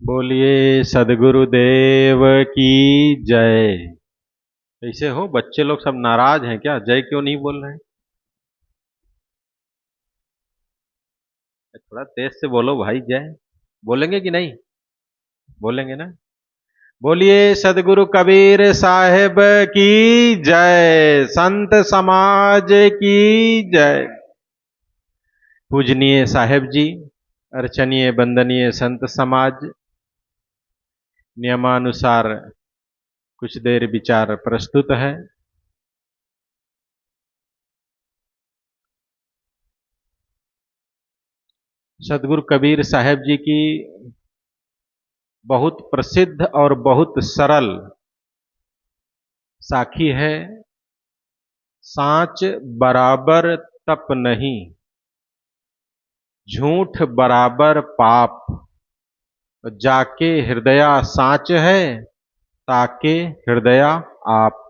बोलिए सदगुरुदेव की जय। कैसे हो बच्चे लोग? सब नाराज हैं क्या? जय क्यों नहीं बोल रहे हैं? थोड़ा तेज से बोलो भाई, जय बोलेंगे कि नहीं? बोलेंगे ना? बोलिए सदगुरु कबीर साहिब की जय, संत समाज की जय। पूजनीय साहेब जी, अर्चनीय वंदनीय संत समाज, नियमानुसार कुछ देर विचार प्रस्तुत है। सदगुरु कबीर साहेब जी की बहुत प्रसिद्ध और बहुत सरल साखी है। सांच बराबर तप नहीं, झूठ बराबर पाप। जाके हृदया सांच है, ताके हृदया आप।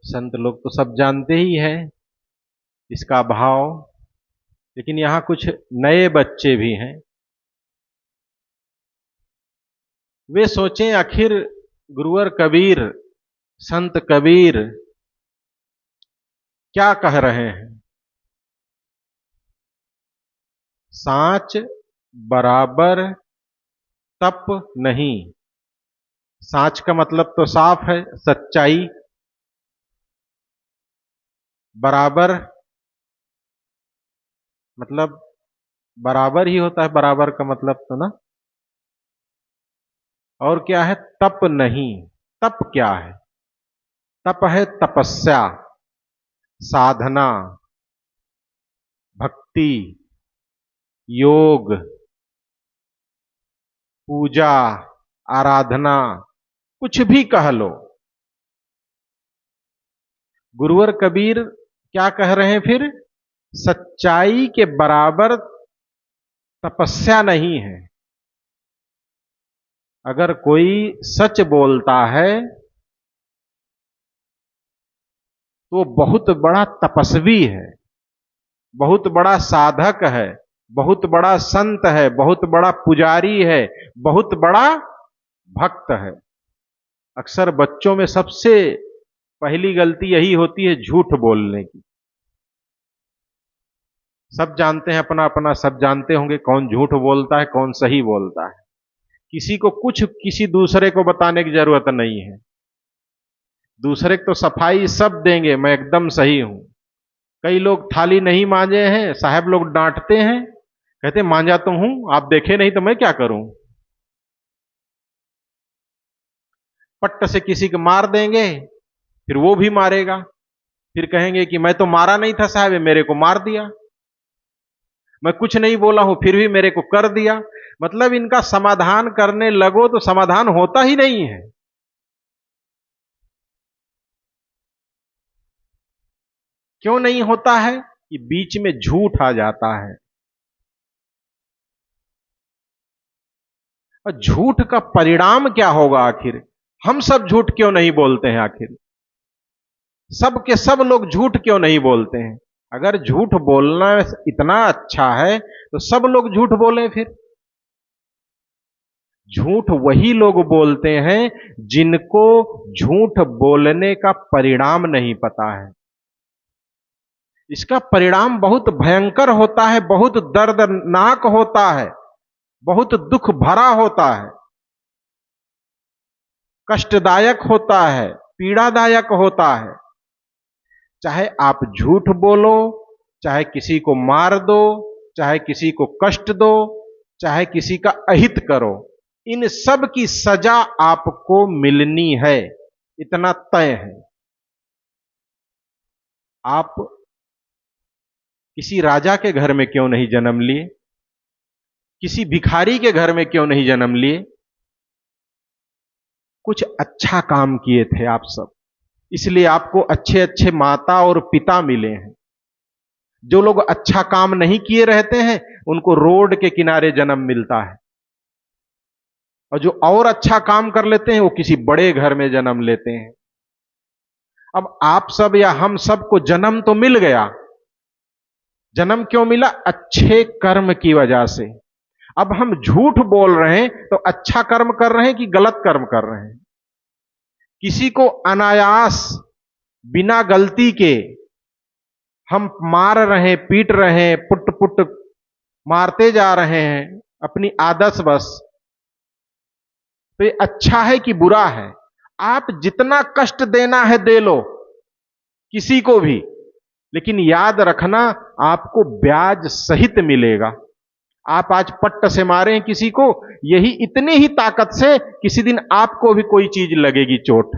संत लोग तो सब जानते ही हैं इसका भाव, लेकिन यहां कुछ नए बच्चे भी हैं। वे सोचें आखिर गुरुवर कबीर, संत कबीर क्या कह रहे हैं। सांच बराबर तप नहीं। सांच का मतलब तो साफ है, सच्चाई। बराबर मतलब बराबर ही होता है, बराबर का मतलब तो ना। और क्या है? तप नहीं। तप क्या है? तप है तपस्या, साधना, भक्ति, योग, पूजा, आराधना, कुछ भी कह लो। गुरुवर कबीर क्या कह रहे हैं फिर? सच्चाई के बराबर तपस्या नहीं है। अगर कोई सच बोलता है तो बहुत बड़ा तपस्वी है, बहुत बड़ा साधक है, बहुत बड़ा संत है, बहुत बड़ा पुजारी है, बहुत बड़ा भक्त है। अक्सर बच्चों में सबसे पहली गलती यही होती है, झूठ बोलने की। सब जानते हैं अपना अपना, सब जानते होंगे कौन झूठ बोलता है, कौन सही बोलता है। किसी को कुछ किसी दूसरे को बताने की जरूरत नहीं है। दूसरे को तो सफाई सब देंगे, मैं एकदम सही हूं। कई लोग थाली नहीं मांजे हैं, साहब लोग डांटते हैं, कहते मांजा तो हूं, आप देखे नहीं तो मैं क्या करूं। पट्ट से किसी को मार देंगे, फिर वो भी मारेगा, फिर कहेंगे कि मैं तो मारा नहीं था साहब, मेरे को मार दिया। मैं कुछ नहीं बोला हूं फिर भी मेरे को कर दिया। मतलब इनका समाधान करने लगो तो समाधान होता ही नहीं है। क्यों नहीं होता है? कि बीच में झूठ आ जाता है। और झूठ का परिणाम क्या होगा आखिर? हम सब झूठ क्यों नहीं बोलते हैं आखिर? सब के सब लोग झूठ क्यों नहीं बोलते हैं? अगर झूठ बोलना इतना अच्छा है तो सब लोग झूठ बोलें फिर। झूठ वही लोग बोलते हैं जिनको झूठ बोलने का परिणाम नहीं पता है। इसका परिणाम बहुत भयंकर होता है, बहुत दर्दनाक होता है, बहुत दुख भरा होता है, कष्टदायक होता है, पीड़ादायक होता है। चाहे आप झूठ बोलो, चाहे किसी को मार दो, चाहे किसी को कष्ट दो, चाहे किसी का अहित करो, इन सब की सजा आपको मिलनी है, इतना तय है। आप किसी राजा के घर में क्यों नहीं जन्म लिए? किसी भिखारी के घर में क्यों नहीं जन्म लिए? कुछ अच्छा काम किए थे आप सब, इसलिए आपको अच्छे अच्छे माता और पिता मिले हैं। जो लोग अच्छा काम नहीं किए रहते हैं उनको रोड के किनारे जन्म मिलता है, और जो और अच्छा काम कर लेते हैं वो किसी बड़े घर में जन्म लेते हैं। अब आप सब या हम सब को जन्म तो मिल गया, जन्म क्यों मिला? अच्छे कर्म की वजह से। अब हम झूठ बोल रहे हैं तो अच्छा कर्म कर रहे हैं कि गलत कर्म कर रहे हैं? किसी को अनायास बिना गलती के हम मार रहे हैं, पीट रहे हैं, पुट पुट मारते जा रहे हैं अपनी आदत बस, तो ये अच्छा है कि बुरा है? आप जितना कष्ट देना है दे लो किसी को भी, लेकिन याद रखना आपको ब्याज सहित मिलेगा। आप आज पट्ट से मारे हैं किसी को, यही इतनी ही ताकत से किसी दिन आपको भी कोई चीज लगेगी, चोट।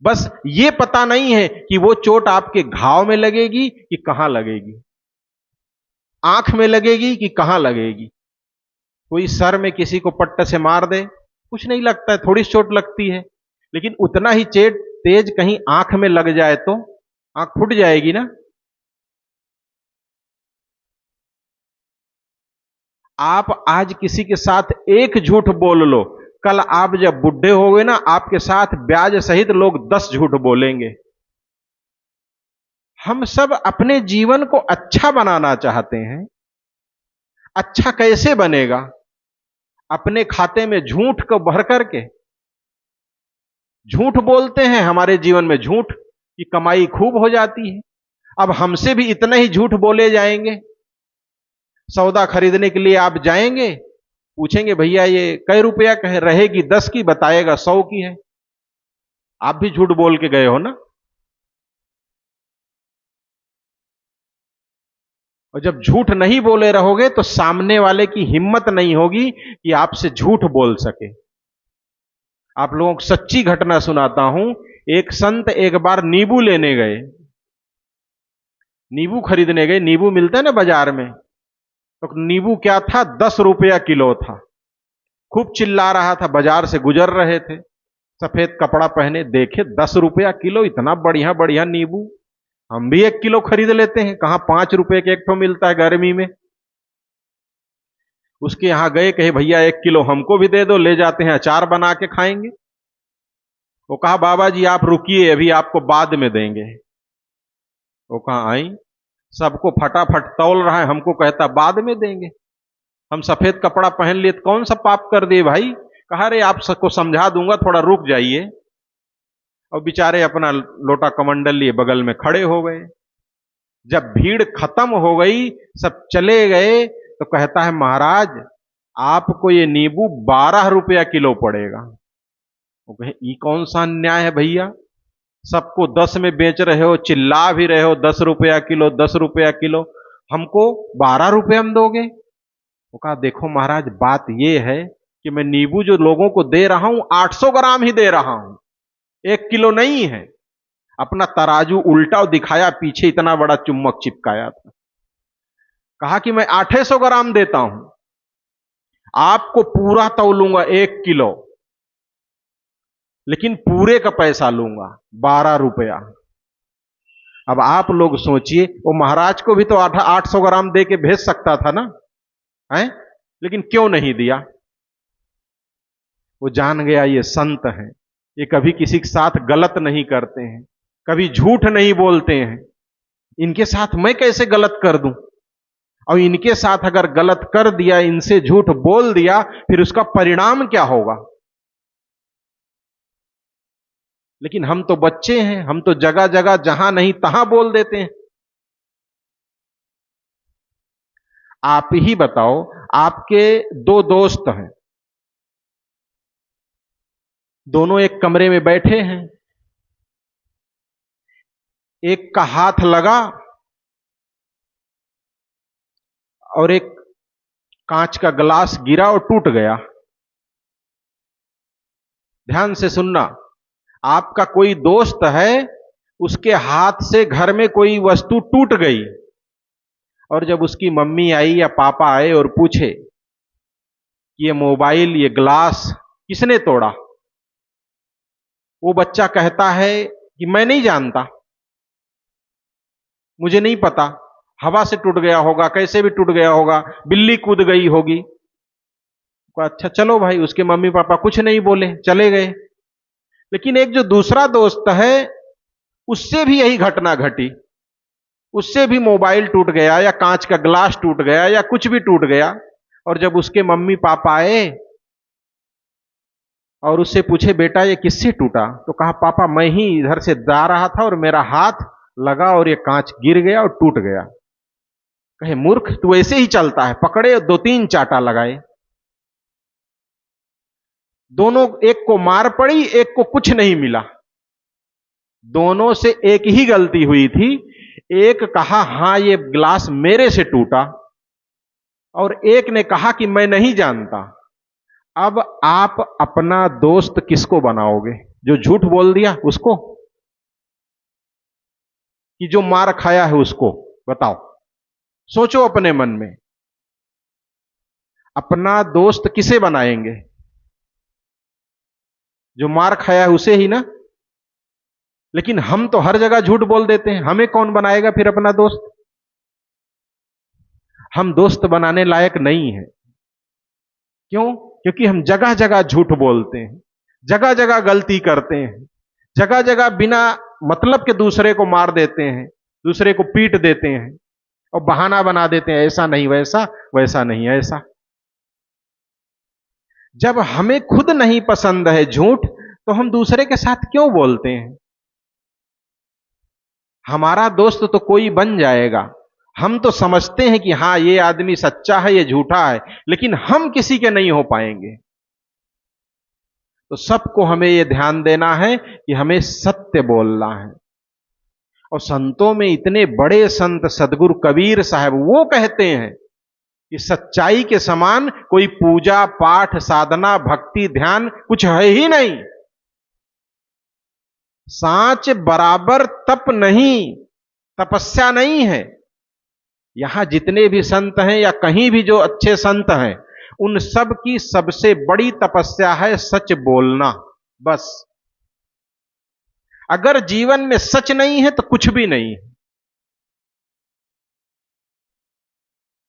बस ये पता नहीं है कि वो चोट आपके घाव में लगेगी कि कहां लगेगी, आंख में लगेगी कि कहां लगेगी। कोई सर में किसी को पट्ट से मार दे, कुछ नहीं लगता है, थोड़ी चोट लगती है, लेकिन उतना ही तेज कहीं आंख में लग जाए तो आंख फूट जाएगी ना। आप आज किसी के साथ एक झूठ बोल लो, कल आप जब बुढ़े हो गए ना, आपके साथ ब्याज सहित लोग 10 झूठ बोलेंगे। हम सब अपने जीवन को अच्छा बनाना चाहते हैं। अच्छा कैसे बनेगा? अपने खाते में झूठ को भर करके। झूठ बोलते हैं हमारे जीवन में, झूठ की कमाई खूब हो जाती है। अब हमसे भी इतने ही झूठ बोले जाएंगे। सौदा खरीदने के लिए आप जाएंगे, पूछेंगे भैया ये कै रुपया कह रहेगी? 10 की, बताएगा 100 की है। आप भी झूठ बोल के गए हो ना। और जब झूठ नहीं बोले रहोगे तो सामने वाले की हिम्मत नहीं होगी कि आपसे झूठ बोल सके। आप लोगों को सच्ची घटना सुनाता हूं। एक संत एक बार नींबू लेने गए, नींबू खरीदने गए। नींबू मिलता है ना बाजार में, तो नींबू क्या था, 10 रुपया किलो था। खूब चिल्ला रहा था, बाजार से गुजर रहे थे, सफेद कपड़ा पहने, देखे 10 रुपया किलो, इतना बढ़िया बढ़िया नींबू, हम भी 1 किलो खरीद लेते हैं, कहां 5 रुपए के एक ठो मिलता है गर्मी में। उसके यहां गए, कहे भैया 1 किलो हमको भी दे दो, ले जाते हैं, अचार बना के खाएंगे। वो कहा बाबा जी आप रुकिए, अभी आपको बाद में देंगे। वो कहा आई, सबको फटाफट तौल रहा है, हमको कहता बाद में देंगे। हम सफेद कपड़ा पहन लिए तो कौन सा पाप कर दिए भाई? कहा रे आप सबको समझा दूंगा, थोड़ा रुक जाइए। और बेचारे अपना लोटा कमंडल लिए बगल में खड़े हो गए। जब भीड़ खत्म हो गई, सब चले गए, तो कहता है महाराज आपको ये नींबू 12 रुपया किलो पड़ेगा। वो कहे ये कौन सा अन्याय है भैया, सबको 10 में बेच रहे हो, चिल्ला भी रहे हो 10 रुपया किलो 10 रुपया किलो, हमको 12 रुपया में दोगे? वो कहा देखो महाराज बात यह है कि मैं नींबू जो लोगों को दे रहा हूं 800 ग्राम ही दे रहा हूं, 1 किलो नहीं है। अपना तराजू उल्टा दिखाया, पीछे इतना बड़ा चुम्बक चिपकाया था। कहा कि मैं 800 ग्राम देता हूं, आपको पूरा तौलूंगा 1 किलो, लेकिन पूरे का पैसा लूंगा 12 रुपया। अब आप लोग सोचिए, वो महाराज को भी तो 800 ग्राम दे के भेज सकता था ना, है? लेकिन क्यों नहीं दिया? वो जान गया ये संत हैं, ये कभी किसी के साथ गलत नहीं करते हैं, कभी झूठ नहीं बोलते हैं। इनके साथ मैं कैसे गलत कर दूं? और इनके साथ अगर गलत कर दिया, इनसे झूठ बोल दिया, फिर उसका परिणाम क्या होगा? लेकिन हम तो बच्चे हैं, हम तो जगह जगह जहां नहीं तहां बोल देते हैं। आप ही बताओ, आपके 2 दोस्त हैं, दोनों एक कमरे में बैठे हैं, एक का हाथ लगा और एक कांच का गिलास गिरा और टूट गया। ध्यान से सुनना, आपका कोई दोस्त है, उसके हाथ से घर में कोई वस्तु टूट गई, और जब उसकी मम्मी आई या पापा आए और पूछे कि ये मोबाइल, ये ग्लास किसने तोड़ा, वो बच्चा कहता है कि मैं नहीं जानता, मुझे नहीं पता, हवा से टूट गया होगा, कैसे भी टूट गया होगा, बिल्ली कूद गई होगी। अच्छा चलो भाई, उसके मम्मी पापा कुछ नहीं बोले, चले गए। लेकिन एक जो दूसरा दोस्त है, उससे भी यही घटना घटी। उससे भी मोबाइल टूट गया या कांच का ग्लास टूट गया या कुछ भी टूट गया, और जब उसके मम्मी पापा आए और उससे पूछे बेटा ये किससे टूटा, तो कहा पापा मैं ही इधर से जा रहा था और मेरा हाथ लगा और ये कांच गिर गया और टूट गया। कहे मूर्ख तू ऐसे ही चलता है, पकड़े 2-3 चाटा लगाए। दोनों, एक को मार पड़ी एक को कुछ नहीं मिला, दोनों से एक ही गलती हुई थी। एक कहा हां ये ग्लास मेरे से टूटा, और एक ने कहा कि मैं नहीं जानता। अब आप अपना दोस्त किसको बनाओगे? जो झूठ बोल दिया उसको, कि जो मार खाया है उसको? बताओ, सोचो अपने मन में, अपना दोस्त किसे बनाएंगे? जो मार खाया है उसे ही ना। लेकिन हम तो हर जगह झूठ बोल देते हैं, हमें कौन बनाएगा फिर अपना दोस्त? हम दोस्त बनाने लायक नहीं है। क्यों? क्योंकि हम जगह जगह झूठ बोलते हैं, जगह जगह गलती करते हैं, जगह जगह बिना मतलब के दूसरे को मार देते हैं, दूसरे को पीट देते हैं और बहाना बना देते हैं, ऐसा नहीं वैसा, वैसा नहीं ऐसा। जब हमें खुद नहीं पसंद है झूठ, तो हम दूसरे के साथ क्यों बोलते हैं? हमारा दोस्त तो कोई बन जाएगा, हम तो समझते हैं कि हां ये आदमी सच्चा है ये झूठा है, लेकिन हम किसी के नहीं हो पाएंगे। तो सबको हमें यह ध्यान देना है कि हमें सत्य बोलना है। और संतों में इतने बड़े संत सदगुरु कबीर साहब वो कहते हैं कि सच्चाई के समान कोई पूजा पाठ साधना भक्ति ध्यान कुछ है ही नहीं। सांच बराबर तप नहीं, तपस्या नहीं है। यहां जितने भी संत हैं या कहीं भी जो अच्छे संत हैं, उन सब की सबसे बड़ी तपस्या है सच बोलना, बस। अगर जीवन में सच नहीं है तो कुछ भी नहीं है।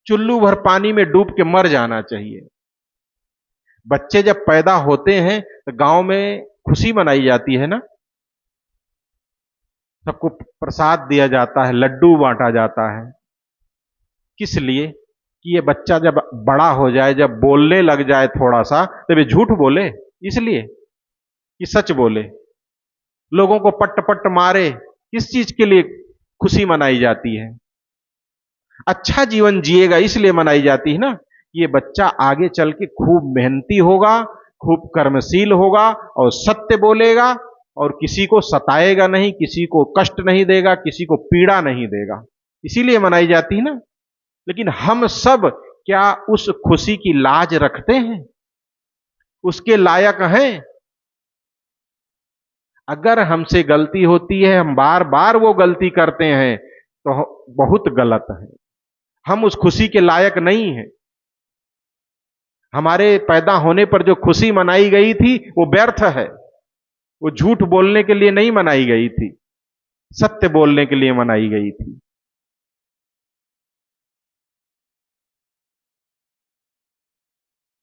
चुल्लू भर पानी में डूब के मर जाना चाहिए। बच्चे जब पैदा होते हैं तो गांव में खुशी मनाई जाती है ना, सबको प्रसाद दिया जाता है, लड्डू बांटा जाता है। किस लिए? कि ये बच्चा जब बड़ा हो जाए, जब बोलने लग जाए थोड़ा सा, तब ये झूठ बोले, इसलिए कि सच बोले। लोगों को पट पट मारे, किस चीज के लिए खुशी मनाई जाती है? अच्छा जीवन जिएगा इसलिए मनाई जाती है ना। ये बच्चा आगे चल के खूब मेहनती होगा, खूब कर्मशील होगा और सत्य बोलेगा और किसी को सताएगा नहीं, किसी को कष्ट नहीं देगा, किसी को पीड़ा नहीं देगा, इसीलिए मनाई जाती है ना। लेकिन हम सब क्या उस खुशी की लाज रखते हैं? उसके लायक हैं? अगर हमसे गलती होती है, हम बार बार वो गलती करते हैं, तो बहुत गलत है। हम उस खुशी के लायक नहीं हैं। हमारे पैदा होने पर जो खुशी मनाई गई थी वो व्यर्थ है। वो झूठ बोलने के लिए नहीं मनाई गई थी, सत्य बोलने के लिए मनाई गई थी।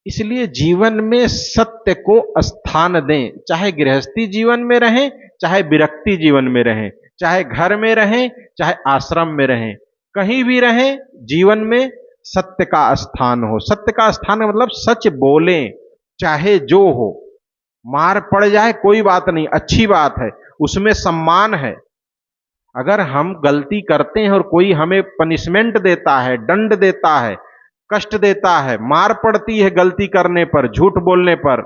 इसलिए जीवन में सत्य को स्थान दें, चाहे गृहस्थी जीवन में रहें, चाहे विरक्ति जीवन में रहें, चाहे घर में रहें, चाहे आश्रम में रहें, कहीं भी रहें, जीवन में सत्य का स्थान हो। सत्य का स्थान मतलब सच बोलें, चाहे जो हो। मार पड़ जाए कोई बात नहीं, अच्छी बात है, उसमें सम्मान है। अगर हम गलती करते हैं और कोई हमें पनिशमेंट देता है, दंड देता है, कष्ट देता है, मार पड़ती है गलती करने पर, झूठ बोलने पर,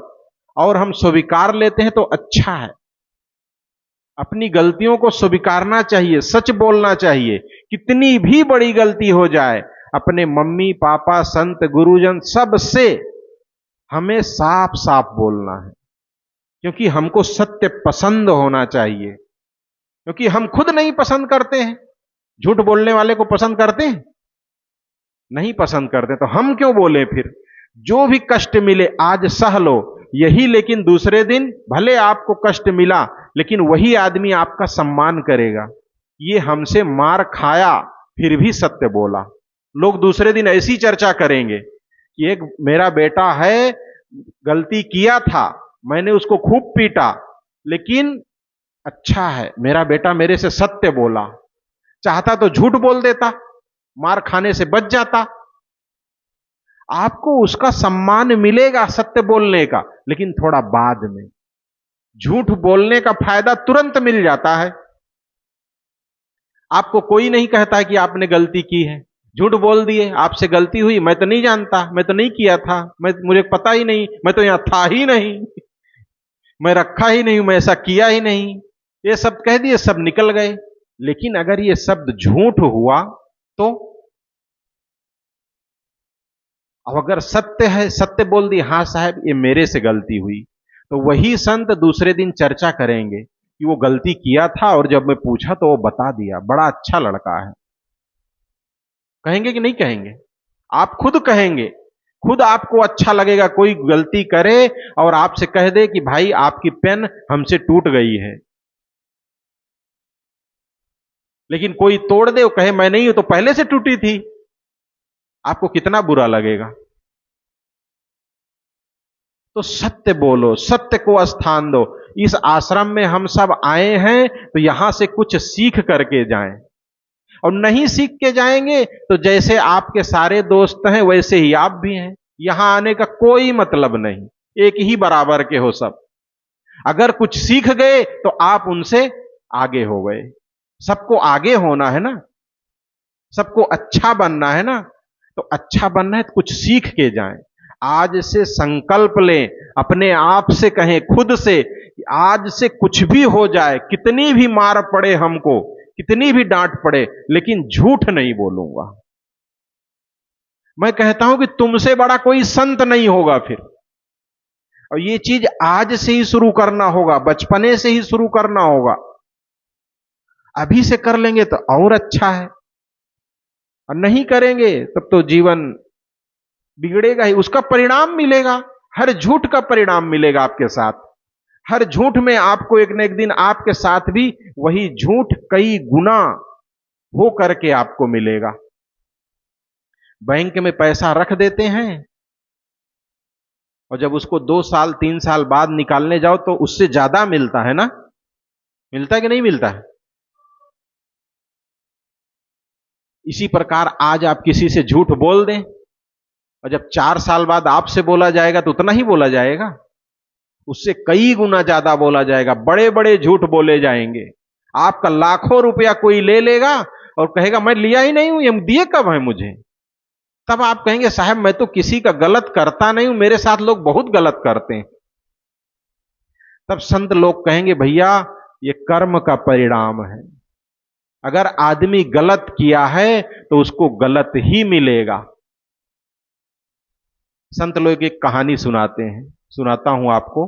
और हम स्वीकार लेते हैं तो अच्छा है। अपनी गलतियों को स्वीकारना चाहिए, सच बोलना चाहिए। कितनी भी बड़ी गलती हो जाए, अपने मम्मी पापा संत गुरुजन सबसे हमें साफ साफ बोलना है, क्योंकि हमको सत्य पसंद होना चाहिए। क्योंकि हम खुद नहीं पसंद करते हैं, झूठ बोलने वाले को पसंद करते हैं? नहीं पसंद करते, तो हम क्यों बोले फिर? जो भी कष्ट मिले आज सह लो, यही लेकिन दूसरे दिन भले आपको कष्ट मिला, लेकिन वही आदमी आपका सम्मान करेगा। ये हमसे मार खाया फिर भी सत्य बोला, लोग दूसरे दिन ऐसी चर्चा करेंगे कि एक मेरा बेटा है, गलती किया था, मैंने उसको खूब पीटा, लेकिन अच्छा है मेरा बेटा मेरे से सत्य बोला। चाहता तो झूठ बोल देता, मार खाने से बच जाता। आपको उसका सम्मान मिलेगा सत्य बोलने का, लेकिन थोड़ा बाद में। झूठ बोलने का फायदा तुरंत मिल जाता है। आपको कोई नहीं कहता है कि आपने गलती की है, झूठ बोल दिए, आपसे गलती हुई, मैं तो नहीं जानता, मैं तो नहीं किया था, मुझे पता ही नहीं, मैं तो यहां था ही नहीं, मैं रखा ही नहीं, मैं ऐसा किया ही नहीं, ये सब कह दिए, सब निकल गए। लेकिन अगर ये शब्द झूठ हुआ तो, अब अगर सत्य है, सत्य बोल दी, हाँ साहब ये मेरे से गलती हुई, तो वही संत दूसरे दिन चर्चा करेंगे कि वो गलती किया था और जब मैं पूछा तो वो बता दिया, बड़ा अच्छा लड़का है। कहेंगे कि नहीं कहेंगे? आप खुद कहेंगे, खुद आपको अच्छा लगेगा कोई गलती करे और आपसे कह दे कि भाई आपकी पेन हमसे टूट गई है। लेकिन कोई तोड़ दे, वो कहे मैं नहीं हूं, तो पहले से टूटी थी, आपको कितना बुरा लगेगा? तो सत्य बोलो, सत्य को स्थान दो। इस आश्रम में हम सब आए हैं तो यहां से कुछ सीख करके जाएं, और नहीं सीख के जाएंगे तो जैसे आपके सारे दोस्त हैं वैसे ही आप भी हैं, यहां आने का कोई मतलब नहीं, एक ही बराबर के हो सब। अगर कुछ सीख गए तो आप उनसे आगे हो गए। सबको आगे होना है ना, सबको अच्छा बनना है ना, तो अच्छा बनना है तो कुछ सीख के जाएं। आज से संकल्प लें, अपने आप से कहें, खुद से, आज से कुछ भी हो जाए, कितनी भी मार पड़े हमको, कितनी भी डांट पड़े, लेकिन झूठ नहीं बोलूंगा। मैं कहता हूं कि तुमसे बड़ा कोई संत नहीं होगा फिर। और ये चीज आज से ही शुरू करना होगा, बचपने से ही शुरू करना होगा। अभी से कर लेंगे तो और अच्छा है, और नहीं करेंगे तब तो जीवन बिगड़ेगा ही, उसका परिणाम मिलेगा, हर झूठ का परिणाम मिलेगा आपके साथ। हर झूठ में आपको एक न एक दिन आपके साथ भी वही झूठ कई गुना हो करके आपको मिलेगा। बैंक में पैसा रख देते हैं और जब उसको 2 साल 3 साल बाद निकालने जाओ तो उससे ज्यादा मिलता है ना? मिलता है कि नहीं मिलता है? इसी प्रकार आज आप किसी से झूठ बोल दें और जब 4 साल बाद आपसे बोला जाएगा तो उतना ही बोला जाएगा, उससे कई गुना ज्यादा बोला जाएगा, बड़े बड़े झूठ बोले जाएंगे। आपका लाखों रुपया कोई ले लेगा और कहेगा मैं लिया ही नहीं हूं, ये दिए कब है मुझे? तब आप कहेंगे साहब मैं तो किसी का गलत करता नहीं हूं, मेरे साथ लोग बहुत गलत करते हैं। तब संत लोग कहेंगे भैया ये कर्म का परिणाम है, अगर आदमी गलत किया है तो उसको गलत ही मिलेगा। संत लोग एक कहानी सुनाते हैं, सुनाता हूं आपको,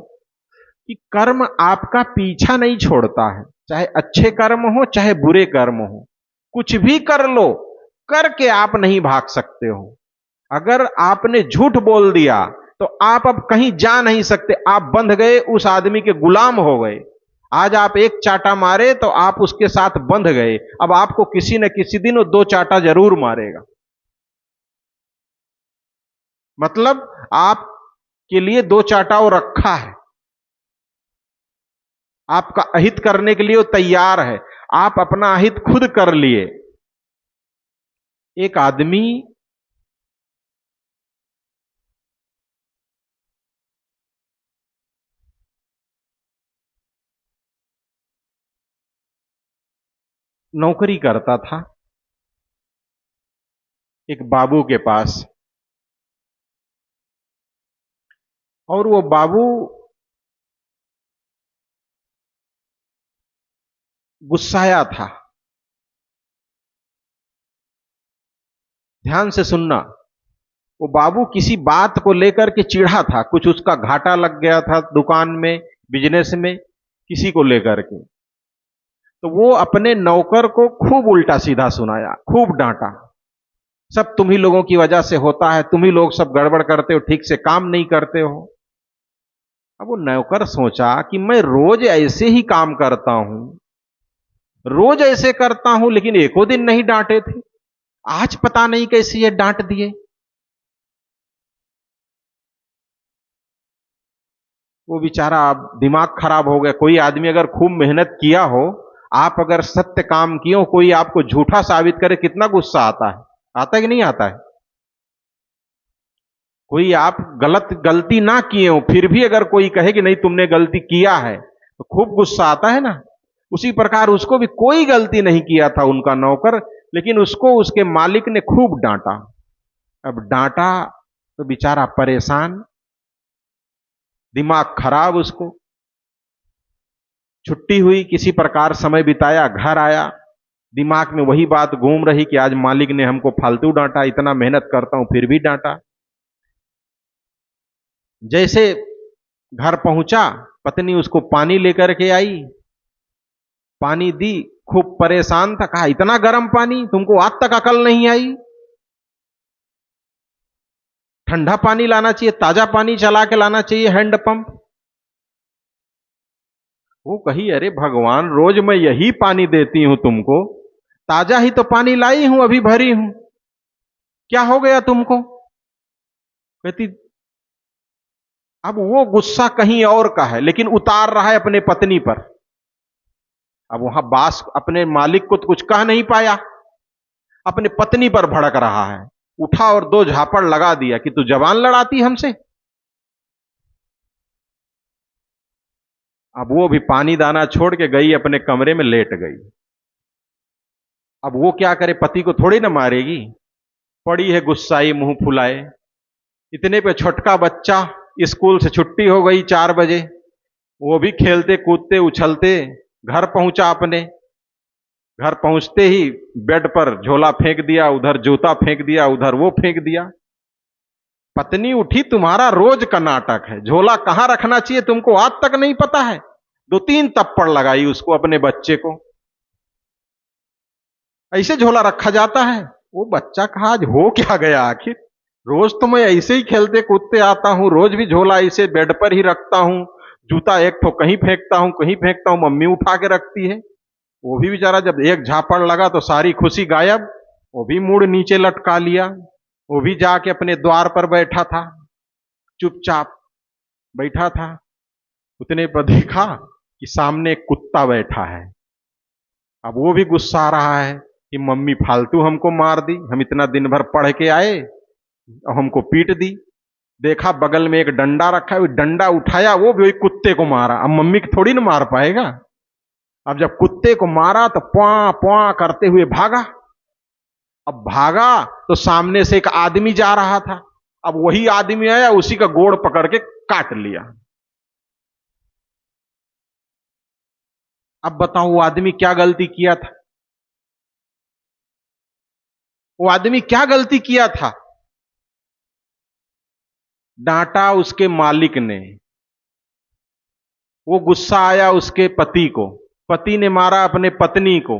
कि कर्म आपका पीछा नहीं छोड़ता है, चाहे अच्छे कर्म हो चाहे बुरे कर्म हो, कुछ भी कर लो, करके आप नहीं भाग सकते हो। अगर आपने झूठ बोल दिया तो आप अब कहीं जा नहीं सकते, आप बंध गए, उस आदमी के गुलाम हो गए। आज आप एक चाटा मारे तो आप उसके साथ बंध गए, अब आपको किसी न किसी दिन वो 2 चाटा जरूर मारेगा। मतलब आपके लिए 2 चाटा वो रखा है, आपका अहित करने के लिए वो तैयार है, आप अपना अहित खुद कर लिए। एक आदमी नौकरी करता था एक बाबू के पास, और वो बाबू गुस्साया था। ध्यान से सुनना, वो बाबू किसी बात को लेकर के चिढ़ा था, कुछ उसका घाटा लग गया था दुकान में, बिजनेस में, किसी को लेकर के। तो वो अपने नौकर को खूब उल्टा सीधा सुनाया, खूब डांटा, सब तुम ही लोगों की वजह से होता है, तुम ही लोग सब गड़बड़ करते हो, ठीक से काम नहीं करते हो। अब वो नौकर सोचा कि मैं रोज ऐसे ही काम करता हूं, रोज ऐसे करता हूं, लेकिन एको दिन नहीं डांटे थे, आज पता नहीं कैसे ये डांट दिए। वो बेचारा दिमाग खराब हो गया। कोई आदमी अगर खूब मेहनत किया हो, आप अगर सत्य काम किए हो, कोई आपको झूठा साबित करे, कितना गुस्सा आता है? आता है कि नहीं आता है? कोई आप गलती ना किए हो, फिर भी अगर कोई कहे कि नहीं तुमने गलती किया है, तो खूब गुस्सा आता है ना। उसी प्रकार उसको भी कोई गलती नहीं किया था उनका नौकर, लेकिन उसको उसके मालिक ने खूब डांटा। अब डांटा तो बेचारा परेशान, दिमाग खराब उसको। छुट्टी हुई, किसी प्रकार समय बिताया, घर आया, दिमाग में वही बात घूम रही कि आज मालिक ने हमको फालतू डांटा, इतना मेहनत करता हूं फिर भी डांटा। जैसे घर पहुंचा, पत्नी उसको पानी लेकर के आई, पानी दी, खूब परेशान था, कहा इतना गर्म पानी, तुमको आज तक अकल नहीं आई? ठंडा पानी लाना चाहिए, ताजा पानी चला के लाना चाहिए, हैंडपंप। वो कही अरे भगवान, रोज मैं यही पानी देती हूं तुमको, ताजा ही तो पानी लाई हूं, अभी भरी हूं, क्या हो गया तुमको? कहती अब वो गुस्सा कहीं और का है, लेकिन उतार रहा है अपने पत्नी पर। अब वहां बास अपने मालिक को तो कुछ कह नहीं पाया, अपने पत्नी पर भड़क रहा है। उठा और दो झापड़ लगा दिया कि तू जबान लड़ाती हमसे। अब वो भी पानी दाना छोड़ के गई, अपने कमरे में लेट गई। अब वो क्या करे, पति को थोड़ी ना मारेगी, पड़ी है गुस्साई मुंह फुलाए। इतने पे छोटका बच्चा, स्कूल से छुट्टी हो गई 4 बजे, वो भी खेलते कूदते उछलते घर पहुंचा। अपने घर पहुंचते ही बेड पर झोला फेंक दिया, उधर जूता फेंक दिया, उधर वो फेंक दिया। पत्नी उठी, तुम्हारा रोज का नाटक है, झोला कहां रखना चाहिए तुमको आज तक नहीं पता है? 2-3 थप्पड़ लगाई उसको, अपने बच्चे को। ऐसे झोला रखा जाता है? वो बच्चा कहा आज हो क्या गया आखिर, रोज तो मैं ऐसे ही खेलते कूदते आता हूं, रोज भी झोला ऐसे बेड पर ही रखता हूं, जूता एक ठो कहीं फेंकता हूं कहीं फेंकता हूं, मम्मी उठा के रखती है। वो भी बेचारा जब एक झापड़ लगा तो सारी खुशी गायब, वो भी मुड़ नीचे लटका लिया। वो भी जाके अपने द्वार पर बैठा था, चुपचाप बैठा था। उतने पर देखा कि सामने एक कुत्ता बैठा है। अब वो भी गुस्सा आ रहा है कि मम्मी फालतू हमको मार दी, हम इतना दिन भर पढ़ के आए और हमको पीट दी। देखा बगल में एक डंडा रखा है, वो डंडा उठाया, वो भी वही कुत्ते को मारा। अब मम्मी को थोड़ी ना मार पाएगा। अब जब कुत्ते को मारा तो प्वा प्वा करते हुए भागा। अब भागा तो सामने से एक आदमी जा रहा था। अब वही आदमी आया, उसी का गोड़ पकड़ के काट लिया। अब बताओ वो आदमी क्या गलती किया था? वो आदमी क्या गलती किया था? डांटा उसके मालिक ने, वो गुस्सा आया उसके पति को, पति ने मारा अपने पत्नी को,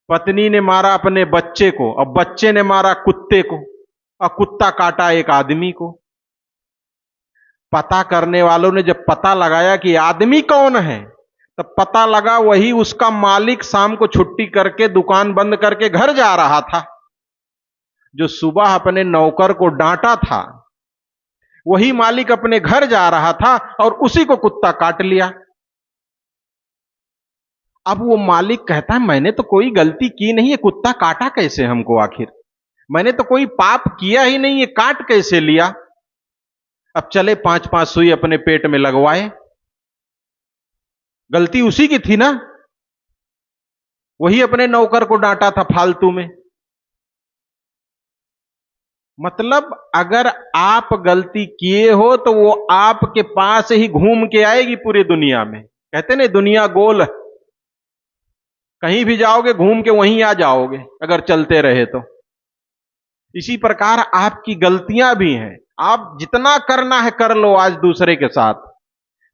पत्नी ने मारा अपने बच्चे को, और बच्चे ने मारा कुत्ते को, और कुत्ता काटा एक आदमी को। पता करने वालों ने जब पता लगाया कि आदमी कौन है, तब पता लगा वही उसका मालिक शाम को छुट्टी करके दुकान बंद करके घर जा रहा था। जो सुबह अपने नौकर को डांटा था, वही मालिक अपने घर जा रहा था और उसी को कुत्ता काट लिया। अब वो मालिक कहता है मैंने तो कोई गलती की नहीं है, कुत्ता काटा कैसे हमको? आखिर मैंने तो कोई पाप किया ही नहीं है, काट कैसे लिया? अब चले 5-5 सुई अपने पेट में लगवाए, गलती उसी की थी ना, वही अपने नौकर को डांटा था फालतू में। मतलब अगर आप गलती किए हो तो वो आपके पास ही घूम के आएगी पूरी दुनिया में। कहते ना दुनिया गोल है, कहीं भी जाओगे घूम के वहीं आ जाओगे अगर चलते रहे तो। इसी प्रकार आपकी गलतियां भी हैं, आप जितना करना है कर लो आज दूसरे के साथ,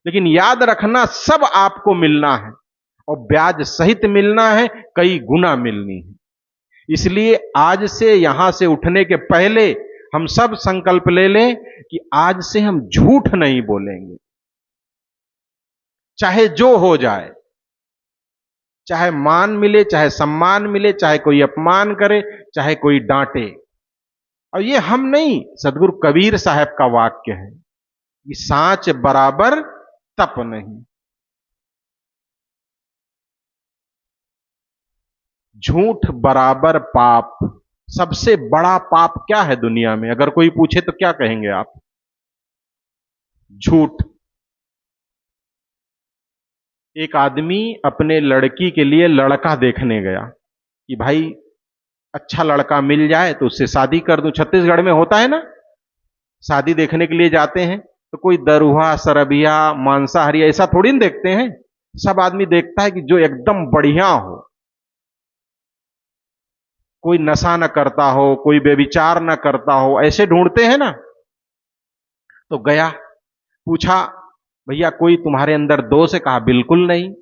लेकिन याद रखना सब आपको मिलना है, और ब्याज सहित मिलना है, कई गुना मिलनी है। इसलिए आज से यहां से उठने के पहले हम सब संकल्प ले लें कि आज से हम झूठ नहीं बोलेंगे, चाहे जो हो जाए, चाहे मान मिले, चाहे सम्मान मिले, चाहे कोई अपमान करे, चाहे कोई डांटे। और ये हम नहीं, सदगुरु कबीर साहब का वाक्य है कि सांच बराबर तप नहीं। झूठ बराबर पाप। सबसे बड़ा पाप क्या है दुनिया में, अगर कोई पूछे तो क्या कहेंगे आप? झूठ। एक आदमी अपने लड़की के लिए लड़का देखने गया कि भाई अच्छा लड़का मिल जाए तो उससे शादी कर दूं। छत्तीसगढ़ में होता है ना, शादी देखने के लिए जाते हैं तो कोई दरुहा सरबिया मांसाहारी ऐसा थोड़ी ना देखते हैं। सब आदमी देखता है कि जो एकदम बढ़िया हो, कोई नशा न करता हो, कोई व्यभिचार न करता हो, ऐसे ढूंढते हैं ना। तो गया, पूछा भैया कोई तुम्हारे अंदर दोष है? कहा बिल्कुल नहीं।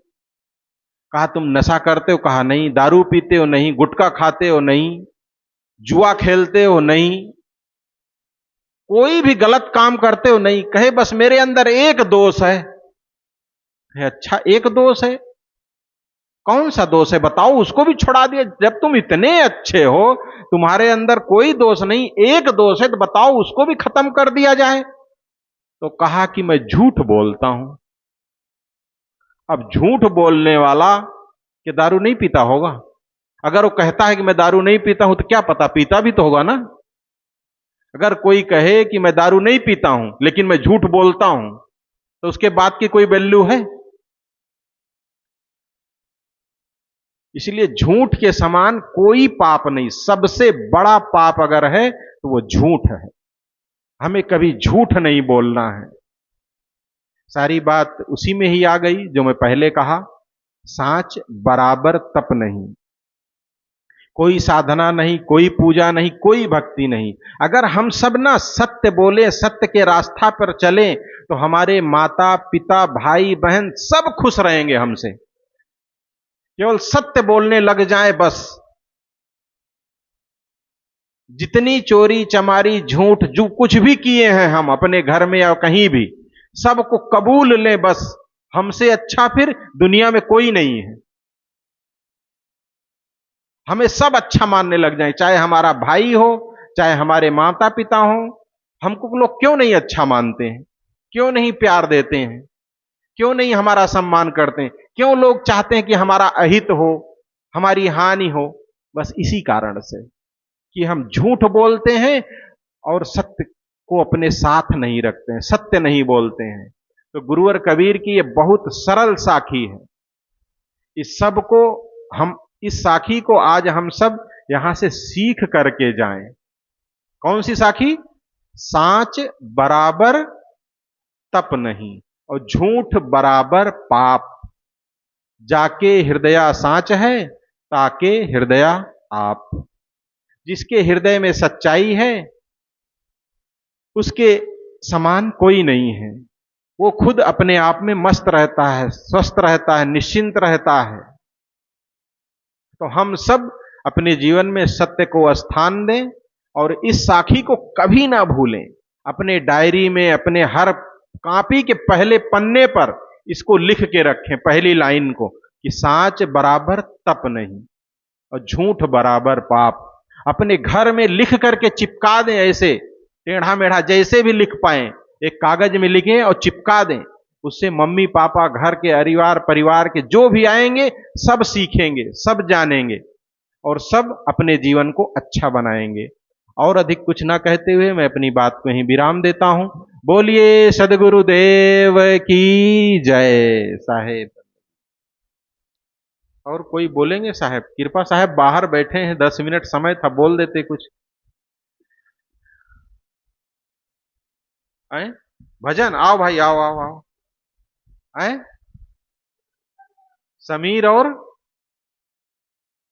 कहा तुम नशा करते हो? कहा नहीं। दारू पीते हो? नहीं। गुटखा खाते हो? नहीं। जुआ खेलते हो? नहीं। कोई भी गलत काम करते हो? नहीं। कहे बस मेरे अंदर एक दोष है। अच्छा एक दोष है? कौन सा दोष है बताओ, उसको भी छुड़ा दिया। जब तुम इतने अच्छे हो, तुम्हारे अंदर कोई दोष नहीं, एक दोष है तो बताओ उसको भी खत्म कर दिया जाए। तो कहा कि मैं झूठ बोलता हूं। अब झूठ बोलने वाला कि दारू नहीं पीता होगा? अगर वो कहता है कि मैं दारू नहीं पीता हूं तो क्या पता पीता भी तो होगा ना। अगर कोई कहे कि मैं दारू नहीं पीता हूं लेकिन मैं झूठ बोलता हूं तो उसके बाद की कोई वैल्यू है? इसलिए झूठ के समान कोई पाप नहीं। सबसे बड़ा पाप अगर है तो वो झूठ है। हमें कभी झूठ नहीं बोलना है। सारी बात उसी में ही आ गई जो मैं पहले कहा, सांच बराबर तप नहीं। कोई साधना नहीं, कोई पूजा नहीं, कोई भक्ति नहीं। अगर हम सब ना सत्य बोले, सत्य के रास्ता पर चलें तो हमारे माता पिता भाई बहन सब खुश रहेंगे हमसे। केवल सत्य बोलने लग जाए बस। जितनी चोरी चमारी झूठ जो कुछ भी किए हैं हम अपने घर में या कहीं भी, सबको कबूल लें बस। हमसे अच्छा फिर दुनिया में कोई नहीं है। हमें सब अच्छा मानने लग जाए, चाहे हमारा भाई हो, चाहे हमारे माता पिता हो। हमको लोग क्यों नहीं अच्छा मानते हैं? क्यों नहीं प्यार देते हैं? क्यों नहीं हमारा सम्मान करते हैं? क्यों लोग चाहते हैं कि हमारा अहित हो, हमारी हानि हो? बस इसी कारण से कि हम झूठ बोलते हैं और सत्य को अपने साथ नहीं रखते हैं, सत्य नहीं बोलते हैं। तो गुरुवर कबीर की ये बहुत सरल साखी है। इस सब को हम, इस साखी को आज हम सब यहां से सीख करके जाएं। कौन सी साखी? सांच बराबर तप नहीं और झूठ बराबर पाप। जाके हृदया सांच है, ताके हृदया आप। जिसके हृदय में सच्चाई है उसके समान कोई नहीं है। वो खुद अपने आप में मस्त रहता है, स्वस्थ रहता है, निश्चिंत रहता है। तो हम सब अपने जीवन में सत्य को स्थान दें और इस साखी को कभी ना भूलें। अपने डायरी में, अपने हर कॉपी के पहले पन्ने पर इसको लिख के रखें, पहली लाइन को, कि सांच बराबर तप नहीं और झूठ बराबर पाप। अपने घर में लिख करके चिपका दें, ऐसे टेढ़ा मेढ़ा जैसे भी लिख पाए एक कागज में लिखें और चिपका दें। उससे मम्मी पापा, घर के परिवार के जो भी आएंगे सब सीखेंगे, सब जानेंगे और सब अपने जीवन को अच्छा बनाएंगे। और अधिक कुछ ना कहते हुए मैं अपनी बात को ही विराम देता हूं। बोलिए सदगुरुदेव की जय साहेब। और कोई बोलेंगे साहब? कृपा साहब बाहर बैठे हैं, 10 मिनट समय था, बोल देते कुछ। आए भजन, आओ भाई, आओ आओ आओ। आए समीर और